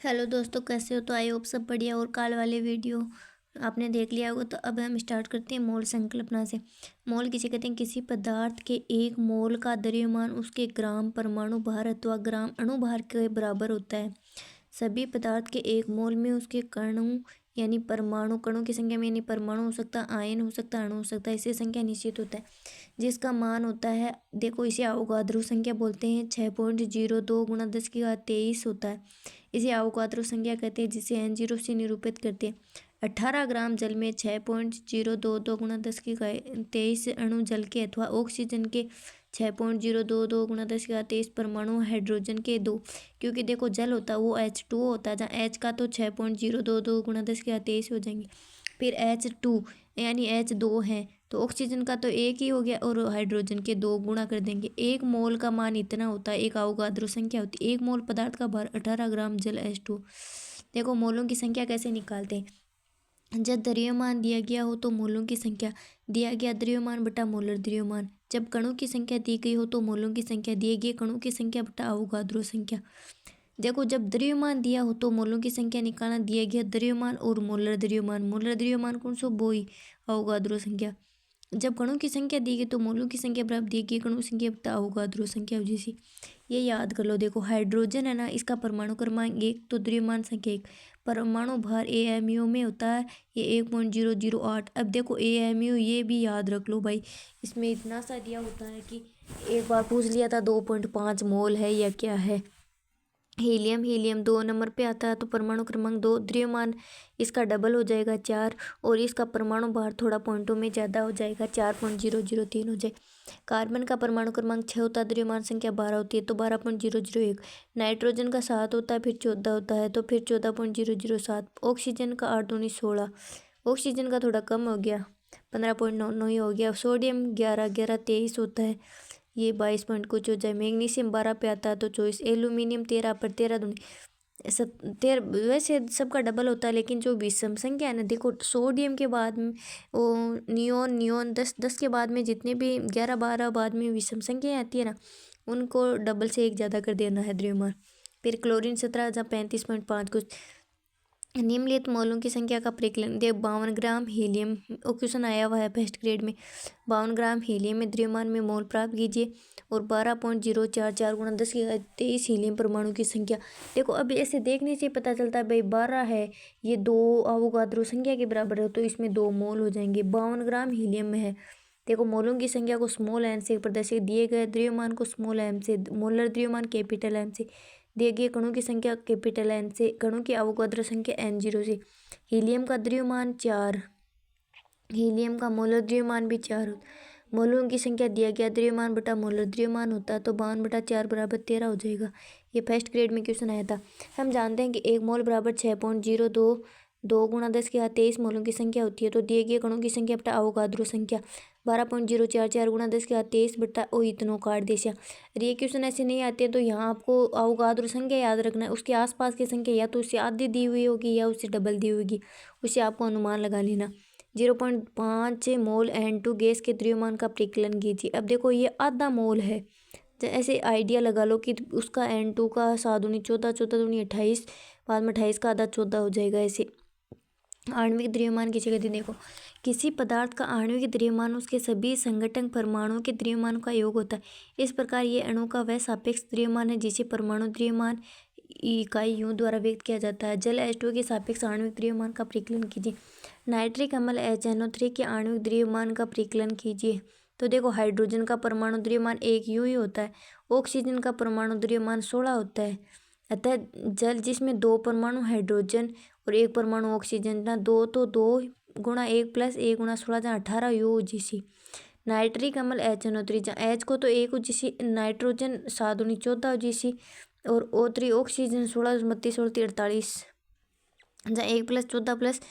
Hello दोस्तों, कैसे हो? तो आई होप सब बढ़िया। और कल वाले वीडियो आपने देख लिया होगा। तो अब हम स्टार्ट करते हैं मोल संकल्पना से। मोल किसे कहते हैं? किसी पदार्थ के एक मोल का द्रव्यमान उसके ग्राम परमाणु भार अथवा ग्राम अणुभार के बराबर होता है। सभी पदार्थ के एक मोल में उसके कणों यानी परमाणु, कणों की संख्या में यानी परमाणु हो सकता है, आयन हो सकता है, अणु हो सकता है, इससे संख्या निश्चित होता है जिसका मान होता है। देखो, इसे अवोगाद्रो संख्या बोलते हैं। 6.02 गुणा 10⁻23 होता है। इसे अवोगाद्रो संख्या कहते हैं, जिसे n0 से निरूपित करते हैं। 18 ग्राम जल में 6.022 गुणा 10⁻23 अणु जल के अथवा ऑक्सीजन के 6.022 गुणा 10⁻23 परमाणु, हाइड्रोजन के 2। क्योंकि देखो, जल होता है वो H2O होता है, जहाँ H का तो 6.022 गुणा 10⁻23 हो जाएंगे। फिर H2 यानी H2 है, तो ऑक्सीजन का तो एक ही हो गया और हाइड्रोजन के 2 गुणा कर देंगे। एक मोल का मान इतना होता है, एक अवोगाद्रो संख्या होती है। एक मोल पदार्थ का भार 18 ग्राम जल H2। देखो, मोलों की संख्या कैसे निकालते हैं। जब द्रव्यमान दिया गया हो तो मोलों की संख्या, दिया गया द्रव्यमान बटा मोलर द्रव्यमान। जब कणों की संख्या दी गई हो तो मोलों की संख्या, दिए गए कणों की संख्या बटा अवोगाद्रो संख्या। देखो, जब द्रव्यमान दिया हो तो मोलों की संख्या निकालना, दिया गया द्रव्यमान और मोलर द्रव्यमान। मोलर द्रव्यमान कौन सा? बोई अवोगाद्रो संख्या। जब कणों की संख्या दी गई तो मोलों की संख्या बराबर दी गई कणों की संख्या बटा अवोगाद्रो संख्या जैसी। ये याद कर लो। देखो, हाइड्रोजन है ना, इसका परमाणु क्रमांक 1 तो द्रव्यमान संख्या 1, परमाणु भार AMU में होता है ये 1.008। अब देखो AMU ये भी याद रख लो भाई, इसमें इतना सा दिया होता है कि एक बार पूछ लिया था 2.5 मोल है या क्या है। हीलियम, हीलियम 2 नंबर पे आता है, तो परमाणु क्रमांक 2, द्रव्यमान इसका डबल हो जाएगा 4, और इसका परमाणु भार थोड़ा पॉइंटों में ज़्यादा हो जाएगा, 4.003 हो जाए। कार्बन का परमाणु क्रमांक 6 होता है, द्रव्यमान संख्या 12 होती है, तो 12.001। नाइट्रोजन का 7 होता है, फिर 14 होता है, तो फिर 14.007। ऑक्सीजन का 8 दूनी 16। ऑक्सीजन का थोड़ा कम हो गया, 15.99 ही हो गया। सोडियम 11, 11, 23 होता है, ये 22 पॉइंट कुछ हो जाए। मैग्नीशियम 12 पे आता है तो 24। एल्यूमिनियम 13 पर, 13 दूनी 13। वैसे सबका डबल होता है, लेकिन जो विषम संख्या है ना, देखो सोडियम के बाद में वो नियोन, नियोन 10, 10 के बाद में जितने भी 11, 12 बाद में विषम संख्या आती है ना, उनको डबल से एक ज़्यादा कर देना है द्रव्यमान। फिर क्लोरीन 17, जहाँ 35.5 कुछ। निम्नलिखित मोलों की संख्या का परिकलन देव। 52 ग्राम हीलियम, क्वेश्चन आया हुआ है फर्स्ट ग्रेड में। 52 ग्राम हीलियम में द्रव्यमान में मोल प्राप्त कीजिए, और 12.044 गुणा 10⁻23 हीलियम परमाणु की संख्या। देखो, अब ऐसे देखने से पता चलता है भाई 12 है, ये 2 अवोगाद्रो संख्या के बराबर है, तो इसमें 2 मोल हो जाएंगे। 52 ग्राम हीलियम में है। देखो, मोलों की संख्या को स्मॉल एन से प्रदर्शित, दिए गए द्रव्यमान को स्मॉल एम से, मोलर द्रव्यमान कैपिटल एम से, दिए गए कणों की संख्या कैपिटल एन से, कणों की अवोगाद्रो संख्या N0 से। हीलियम का द्रव्यमान 4, हीलियम का मोलर द्रव्यमान भी 4। मोलों की संख्या दिया गया द्रव्यमान बटा मोलर द्रव्यमान होता है, तो 52/4 बराबर 13 हो जाएगा। ये फर्स्ट ग्रेड में क्वेश्चन आया था। हम जानते हैं कि एक मोल बराबर 6.022 गुणा 10⁻23 मोलों की संख्या होती है, तो दिए गए कणों की संख्या बटा अवोगाद्रो संख्या 12.044 गुणा 10⁻23 बटा ओ इतनों काट देशा। और ये क्वेश्चन ऐसे नहीं आते, तो यहाँ आपको अवोगाद्रो संख्या याद रखना है। उसके आसपास की संख्या या तो उससे आधी दी हुई होगी या उससे डबल दी होगी, उससे आपको अनुमान लगा लेना। 0.5 मोल N2 गैस के द्रव्यमान का परिकलन कीजिए। अब देखो, ये आधा मोल है, तो ऐसे आइडिया लगा लो कि उसका N2 का 7 दूनी 14, 14 दूनी 28, बाद में 28 का आधा 14 हो जाएगा। ऐसे आणविक द्रव्यमान किसे कहते हैं? देखो, किसी पदार्थ का आणविक द्रव्यमान उसके सभी संघटन परमाणुओं के द्रव्यमान का योग होता है। इस प्रकार ये अणु का वह सापेक्ष द्रव्यमान है जिसे परमाणु द्रव्यमान इकाई यूं द्वारा व्यक्त किया जाता है। जल H2O के सापेक्ष आणविक द्रव्यमान का परिकलन कीजिए। नाइट्रिक अम्ल HNO3 के आणविक द्रव्यमान का परिकलन कीजिए। तो देखो, हाइड्रोजन का परमाणु द्रव्यमान 1 यू ही होता है। ऑक्सीजन का परमाणु द्रव्यमान 16 होता है। अतः जल जिसमें 2 परमाणु हाइड्रोजन और 1 परमाणु ऑक्सीजन ना, 2 तो 2 गुणा 1 प्लस 1 गुणा 16, जहाँ 18 यू जिसी। नाइट्रिक अम्ल HNO3, जहाँ H को तो 1 जिसी, नाइट्रोजन 7 दूनी 14 जिसी, और O3 ऑक्सीजन 16 32 48, जहाँ 1 प्लस 14 प्लस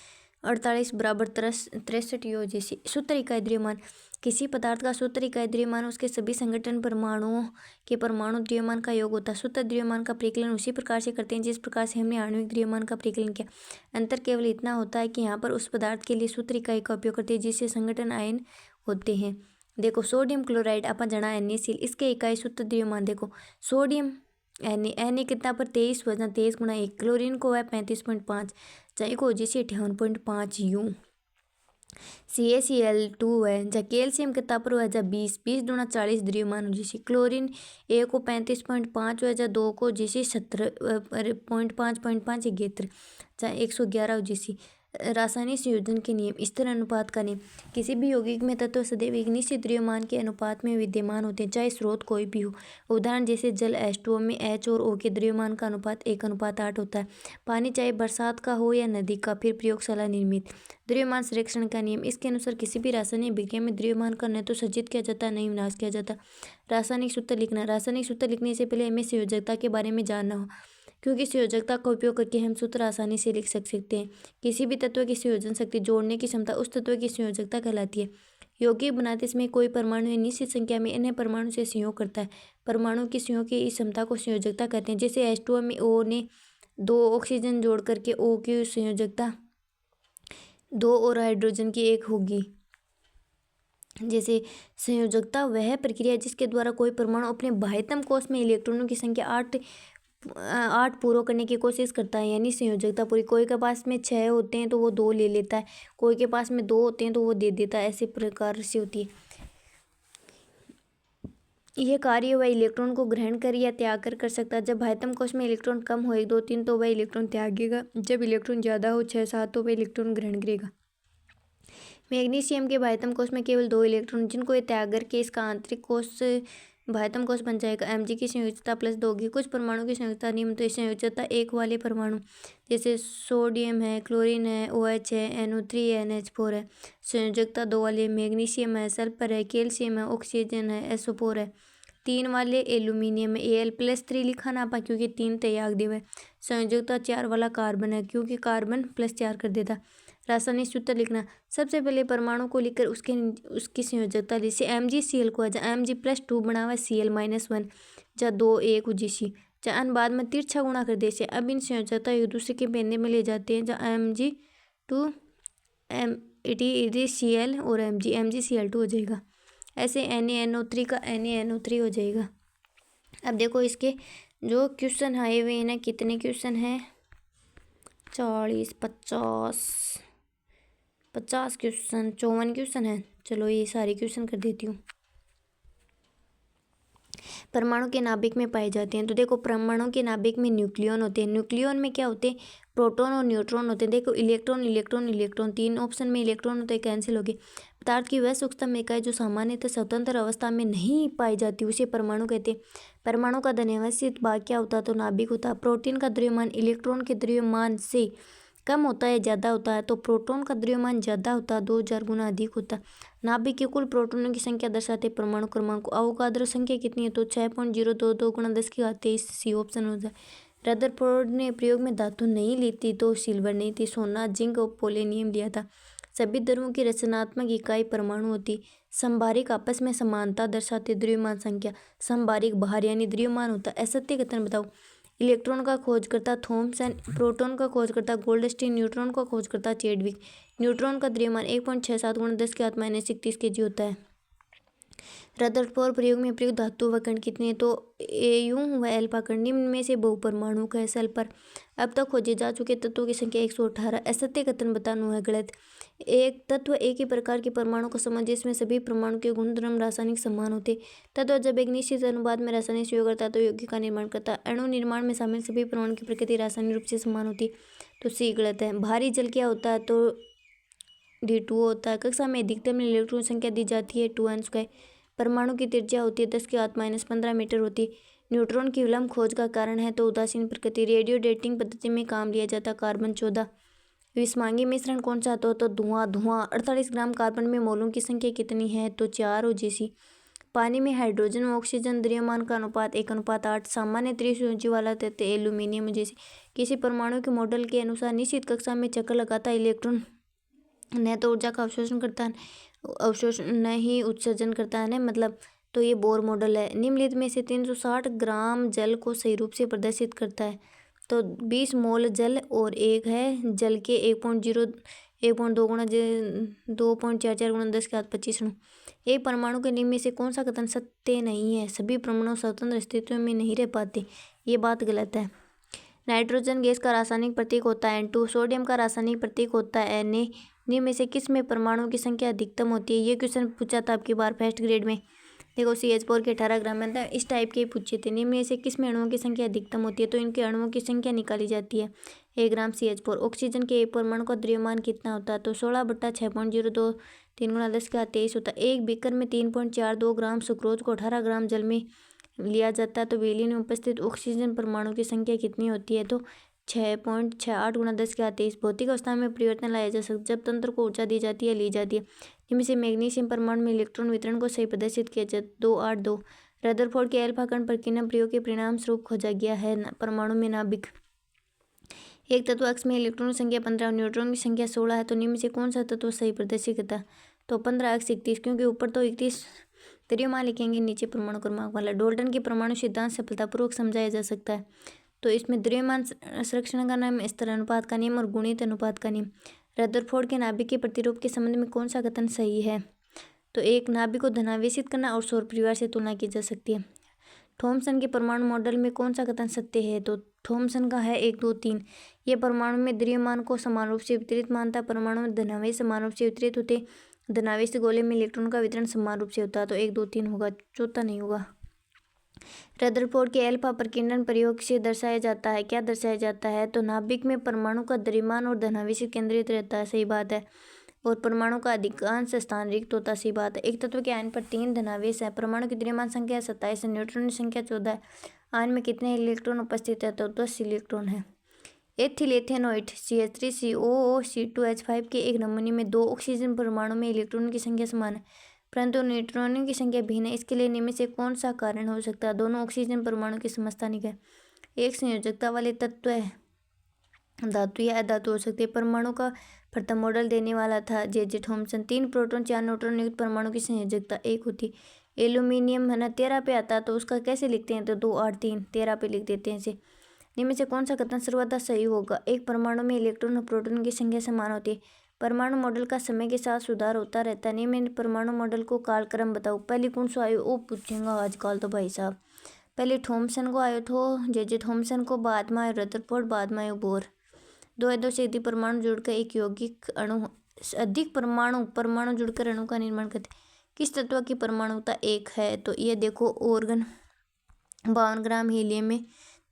48 बराबर 63 यू जैसी। सूत्र इकाई द्रव्यमान। किसी पदार्थ का सूत्र इकाई द्रव्यमान उसके सभी संघटन परमाणुओं के परमाणु द्रव्यमान का योग होता है। सूत्र द्रव्यमान का परिकलन उसी प्रकार से करते हैं जिस प्रकार से हमने आणविक द्रव्यमान का परिकलन किया। अंतर केवल इतना होता है कि यहाँ पर उस पदार्थ के लिए सूत्र इकाई का उपयोग करते हैं जिससे संघटन आयन होते हैं। देखो, सोडियम क्लोराइड अपन जना NaCl, इसके इकाई सूत्र द्रव्यमान। देखो, सोडियम एन ए कितना पर 23 वजन 23 गुना 1। क्लोरीन को है 35.5, चाहे को जैसे 58.5 यूँ। CaCl2 है जहाँ कैल्शियम कितना पर है जहाँ 20 गुना 40 द्रव्यमान हो जैसे। क्लोरीन 1 को 35.5 है जहाँ 2 को जैसे 17.5 71 जहाँ 111 हो जैसी। रासायनिक संयोजन के नियम। स्थिर अनुपात का नियम। किसी भी यौगिक में तत्व सदैव एक निश्चित द्रव्यमान के अनुपात में विद्यमान होते हैं, चाहे स्रोत कोई भी हो। उदाहरण जैसे जल H2O में H और O के द्रव्यमान का अनुपात 1:8 होता है। पानी चाहे बरसात का हो या नदी का। फिर प्रयोगशाला निर्मित द्रव्यमान संरक्षण का नियम। इसके अनुसार किसी भी रासायनिक विक्रिया में द्रव्यमान का न तो सज्जित किया जाता, न ही विनाश किया जाता। रासायनिक सूत्र लिखना। रासायनिक सूत्र लिखने से पहले हमें संयोजकता के बारे में जानना हो, क्योंकि संयोजकता का उपयोग करके हम सूत्र आसानी से लिख सकते हैं। किसी भी तत्व की संयोजन शक्ति, जोड़ने की क्षमता उस तत्व की संयोजकता कहलाती है। यौगिक बनाते समय कोई परमाणु निश्चित संख्या में अन्य परमाणु से संयोग करता है। परमाणु की संयोग की इस क्षमता को संयोजकता कहते हैं। जैसे H2O में O ने 2 ऑक्सीजन जोड़ करके O की संयोजकता 2 और हाइड्रोजन की 1 होगी। जैसे संयोजकता वह प्रक्रिया है जिसके द्वारा कोई परमाणु अपने बाह्यतम कोश में इलेक्ट्रॉनों की संख्या 8 पूरा करने की कोशिश करता है, यानी संयोजकता पूरी। कोई के पास में 6 होते हैं तो वो 2 ले लेता है, कोई के पास में 2 होते हैं तो वो दे देता है, ऐसे प्रकार से होती है। यह कार्य वह इलेक्ट्रॉन को ग्रहण कर या त्याग कर सकता है। जब बाह्यतम कोश में इलेक्ट्रॉन कम हो 1 2 3 तो वह इलेक्ट्रॉन त्यागेगा। जब इलेक्ट्रॉन ज़्यादा हो 6 7 तो वह इलेक्ट्रॉन ग्रहण करेगा। मैग्नीशियम के बाह्यतम कोश में केवल 2 इलेक्ट्रॉन, जिनको ये त्याग करके इसका आंतरिक कोश बाह्यतम कोश बन जाएगा। Mg की संयोजकता +2 होगी। कुछ परमाणु की संयोजकता नियम। तो संयोजकता 1 वाले परमाणु जैसे सोडियम है, क्लोरीन है, OH है, NO3 है, NH4 है। संयोजकता 2 वाले मैग्नीशियम है, सल्फर है, कैल्शियम है, ऑक्सीजन है, SO4 है। 3 वाले एल्यूमिनियम है, Al+3 लिखा ना पा क्योंकि 3 त्याग दिया है। संयोजकता 4 वाला कार्बन है क्योंकि कार्बन +4 कर देता। रासायनिक सूत्र लिखना। सबसे पहले परमाणु को लिखकर उसकी संयोजकता जैसे MgCl को है जहाँ Mg+2 बना हुआ Cl-1 जहाँ 2 1 जैसी जहाँ बाद में तिरछा गुणा कर दे से। अब इन संयोजकता एक दूसरे के बेंदे में ले जाते हैं जहाँ Mg2 Cl और MgCl2 हो जाएगा। ऐसे NaNO3 का NaNO3 हो जाएगा। अब देखो इसके जो क्वेश्चन आए हुए हैं ना, कितने क्वेश्चन हैं 40 50 क्वेश्चन 54 क्वेश्चन है। चलो ये सारे क्वेश्चन कर देती हूँ। परमाणु के नाभिक में पाए जाते हैं। तो देखो परमाणु के नाभिक में न्यूक्लियन होते हैं। न्यूक्लियन में क्या होते हैं, प्रोटॉन और न्यूट्रॉन होते हैं। देखो इलेक्ट्रॉन इलेक्ट्रॉन इलेक्ट्रॉन 3 ऑप्शन में इलेक्ट्रॉन होते हैं, कैंसिल हो गए। पदार्थ की वह सूक्ष्मतम इकाई जो सामान्यतः स्वतंत्र अवस्था में नहीं पाई जाती उसे परमाणु कहते हैं। परमाणु का धनावेशित भाग क्या होता है, तो नाभिक होता है। प्रोटीन का द्रव्यमान इलेक्ट्रॉन के द्रव्यमान से कम होता है ज़्यादा होता है, तो प्रोटॉन का द्रव्यमान ज़्यादा होता है, 2000 गुना अधिक होता है। नाभिक के कुल प्रोटॉनों की संख्या दर्शाते परमाणु क्रमांक को। अवोगाद्रो संख्या कितनी है, तो 6.022 गुणा 10⁻23 सी ऑप्शन हो जाए। रदरफोर्ड ने प्रयोग में धातु नहीं ली थी, तो सिल्वर नहीं थी, सोना जिंक और पोलेनियम लिया था। सभी द्रव्यों की रचनात्मक इकाई परमाणु होती। संभारिक आपस में समानता दर्शाते द्रव्यमान संख्या। संभारिक बाहर यानी द्रव्यमान होता। असत्य कथन बताओ। इलेक्ट्रॉन का खोजकर्ता थॉमसन, प्रोटॉन का खोजकर्ता गोल्डस्टीन, न्यूट्रॉन का खोजकर्ता चैडविक। न्यूट्रॉन का द्रव्यमान 1.67 गुणा 10⁻31 kg होता है। रदरफोर्ड प्रयोग में प्रयुक्त धातु व कण कितने हैं, तो Au व अल्फा कण। निम्न में से बहुपरमाणु का है सल्फर। अब तक खोजे जा चुके तत्वों की संख्या 118। असत्य कथन बताना है गलत। एक तत्व एक ही प्रकार के परमाणु का समूह जिसमें सभी परमाणु के गुणधर्म रासायनिक समान होते। तत्व जब एक निश्चित अनुपात में रासायनिक सहयोग करता है तो यौगिक का निर्माण करता है। अणु निर्माण में शामिल सभी परमाणु की प्रकृति रासायनिक रूप से समान होती है, तो सी गलत है। भारी जल क्या होता है, तो D2O होता है। कक्षा में अधिकतम इलेक्ट्रॉन संख्या दी जाती है 2n²। परमाणु की त्रिज्या होती है 10⁻15 मीटर होती है। न्यूट्रॉन की विलंब खोज का कारण है, तो उदासीन प्रकृति। रेडियो डेटिंग पद्धति में काम लिया जाता कार्बन 14। विषमांगी मिश्रण कौन सा, तो धुआं। 48 ग्राम कार्बन में मोलों की संख्या कितनी है, तो 4 हो जैसी। पानी में हाइड्रोजन व ऑक्सीजन द्रव्यमान का अनुपात 1:8। सामान्य त्रिज्या वाला तत्व एल्यूमिनियम जैसे। किसी परमाणु के मॉडल के अनुसार निश्चित कक्षा में चक्कर लगाता इलेक्ट्रॉन न तो ऊर्जा का अवशोषण करता है, अवशोषण न ही उत्सर्जन करता है, मतलब तो ये बोर मॉडल है। निम्नलिखित में से 360 ग्राम जल को सही रूप से प्रदर्शित करता है, तो 20 मोल जल और एक है जल के 1.2 गुणा 2.44 गुणा 10⁻25 अणु। एक परमाणु के निम्न में से कौन सा कथन सत्य नहीं है? सभी परमाणु स्वतंत्र अस्तित्व में नहीं रह पाते, ये बात गलत है। नाइट्रोजन गैस का रासायनिक प्रतीक होता है N2। सोडियम का रासायनिक प्रतीक होता है Na। निम्न में से किस में परमाणुओं की संख्या अधिकतम होती है? ये क्वेश्चन पूछा था आपकी बार फर्स्ट ग्रेड में। देखो CH4 के 18 ग्राम में था, इस टाइप के पूछे थे। निम्न में से किस में अणुओं की संख्या अधिकतम होती है? तो इनके अणुओं की संख्या निकाली जाती है 1 ग्राम CH4। ऑक्सीजन के एक परमाणु का द्रव्यमान कितना होता है? तो 16/6.02 3 × 10⁻23 होता है। एक बीकर में 3.42 ग्राम सुक्रोज को 18 ग्राम जल में लिया जाता है, तो विलयन में उपस्थित ऑक्सीजन परमाणु की संख्या कितनी होती है? तो 6.68 × 10⁻23। भौतिक अवस्था में परिवर्तन लाया जा सकता है जब तंत्र को ऊर्जा दी जाती है, ली जाती है। इनमें से मैग्नीशियम परमाणु में इलेक्ट्रॉन वितरण को सही प्रदर्शित किया जाता है 282। रदरफोर्ड के अल्फा कण प्रकीर्णन प्रयोग के परिणाम स्वरूप खोजा गया है परमाणु में नाभिक। एक तत्व अक्ष में इलेक्ट्रॉन की संख्या 15 और न्यूट्रॉन की संख्या 16 है, तो निम्न में से कौन सा तत्व सही प्रदर्शित करता है? तो 15 अक्ष 31, क्योंकि ऊपर तो 31 द्रव्यमान लिखेंगे, नीचे परमाणु क्रमांक वाला। डाल्टन के परमाणु सिद्धांत सफलतापूर्वक समझाया जा सकता है, तो इसमें द्रव्यमान संरक्षण का नियम, स्तर अनुपात का नियम और गुणित अनुपात का नियम। रदरफोर्ड के नाभिक के प्रतिरूप के संबंध में कौन सा कथन सही है? तो एक नाभिक को धनावेशित करना और सौर परिवार से तुलना की जा सकती है। थॉमसन के परमाणु मॉडल में कौन सा कथन सत्य है? तो थॉमसन का है 1 2 3। ये परमाणु में द्रव्यमान को समान रूप से वितरित मानता है। परमाणु में धनावेश समान रूप से वितरित होते, धनावेश गोले में इलेक्ट्रॉन का वितरण समान रूप से होता है, तो 1 2 3 होगा, चौथा नहीं होगा। रदरफोर्ड के अल्फा प्रकीर्णन प्रयोग से दर्शाया जाता है, क्या दर्शाया जाता है? तो नाभिक में परमाणु का द्रव्यमान और धनावेश केंद्रित रहता है, सही बात है, और परमाणु का अधिकांश स्थान रिक्त होता, सही बात है। एक तत्व के आयन पर 3 धनावेश है। परमाणु की द्रव्यमान संख्या 27 है, न्यूट्रॉन की संख्या 14 है। आयन में कितने इलेक्ट्रॉन उपस्थित है? तो 10 इलेक्ट्रॉन है। एथिल एथेनॉइड CH3COO-C2H5 के एक नमूने में 2 ऑक्सीजन परमाणु में इलेक्ट्रॉन की संख्या समान है, परंतु न्यूट्रॉनों की संख्या भिन्न है। इसके लिए निम्न में से कौन सा कारण हो सकता है? दोनों ऑक्सीजन परमाणु की समस्थानिक है। एक संयोजकता वाले तत्व है, धातु या अधातु हो सकती है। परमाणु का प्रथम मॉडल देने वाला था J.J. थॉमसन। 3 प्रोटॉन 4 न्यूट्रॉन युक्त परमाणु की संयोजकता 1 होती। एल्यूमिनियम है ना 13 पे आता है, तो उसका कैसे लिखते हैं? तो 2 8 3 13 पे लिख देते हैं इसे। निम्न में से कौन सा कथन सर्वदा सही होगा? एक परमाणु में इलेक्ट्रॉन और प्रोटॉन की संख्या समान होती है। परमाणु मॉडल का समय के साथ सुधार होता रहता है। निम्न में परमाणु मॉडल को कालक्रम बताओ। पहले कौन सा आयो? वो पूछेगा आजकल तो भाई साहब। पहले थॉमसन को आयो थो J.J. थॉमसन को, बाद में आयो रदरफोर्ड, बाद में आयो बोर। 2 या 2 से अधिक परमाणु जुड़कर एक यौगिक अणु, अधिक परमाणु जुड़कर अणु का निर्माण करते। किस तत्व की परमाणुता 1 है? तो ये देखो ऑर्गन 52 ग्राम, हीलियम में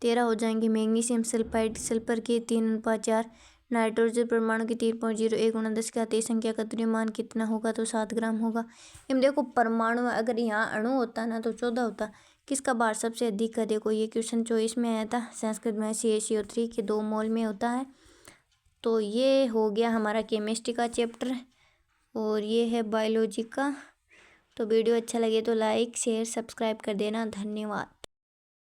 13 हो जाएंगे। मैग्नीशियम सल्फाइड सल्फर के 3:4। नाइट्रोजन परमाणु की 3.01 × 10⁻23 संख्या का द्रव्यमान कितना होगा? तो 7 ग्राम होगा। इम देखो परमाणु, अगर यहाँ अणु होता ना तो 14 होता। किसका भार सबसे अधिक है? देखो ये क्वेश्चन 24 में आया था, संस्कृत में CaCO3 के 2 मोल में होता है। तो ये हो गया हमारा केमिस्ट्री का चैप्टर, और ये है बायोलॉजी का। तो वीडियो अच्छा लगे तो लाइक शेयर सब्सक्राइब कर देना। धन्यवाद।